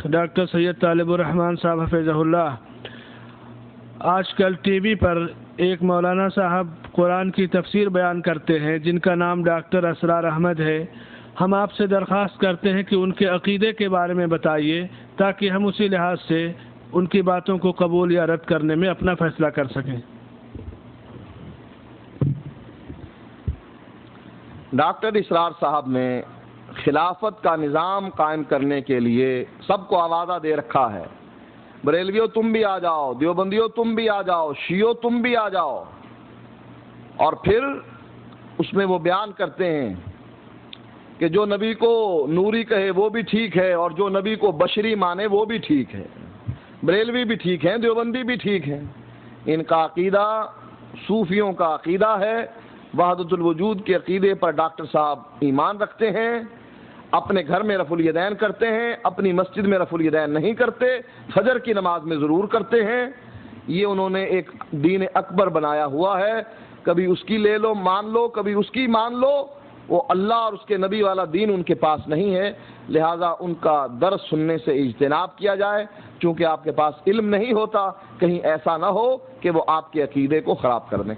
Doctor سید طالب الرحمن صاحب حفظہ اللہ، آج کل ٹی وی پر ایک مولانا صاحب قرآن کی تفسیر بیان کرتے ہیں جن کا نام ڈاکٹر اسرار احمد ہے۔ ہم آپ سے درخواست کرتے ہیں کہ ان کے عقیدے کے بارے میں بتائیے تاکہ ہم اسی لحاظ سے ان کی باتوں کو قبول یا رد کرنے میں اپنا فیصلہ کر سکیں۔ ڈاکٹر اسرار صاحب نے خلافت کا نظام قائم کرنے کے لیے سب کو آوازہ دے رکھا ہے، بریلویوں تم بھی آ جاؤ، دیوبندیوں تم بھی آ جاؤ، شیعوں تم بھی آ جاؤ، اور پھر اس میں وہ بیان کرتے ہیں کہ جو نبی کو نوری کہے وہ بھی ٹھیک ہے اور جو نبی کو بشری مانے وہ بھی ٹھیک ہے، بریلوی بھی ٹھیک ہیں، دیوبندی بھی ٹھیک ہیں۔ ان کا عقیدہ صوفیوں کا عقیدہ ہے۔ وحدت الوجود کے عقیدے پر ڈاکٹر صاحب ایمان رکھتے ہیں، اپنے گھر میں رفع الیدین کرتے ہیں، اپنی مسجد میں رفع الیدین نہیں کرتے، فجر کی نماز میں ضرور کرتے ہیں۔ یہ انہوں نے ایک دین اکبر بنایا ہوا ہے، کبھی اس کی لے لو مان لو، کبھی اس کی مان لو، وہ اللہ اور اس کے نبی والا دین ان کے پاس نہیں ہے، لہذا ان کا درس سننے سے اجتناب کیا جائے، چونکہ آپ کے پاس علم نہیں ہوتا، کہیں ایسا نہ ہو کہ وہ آپ کے عقیدے کو خراب کر دیں۔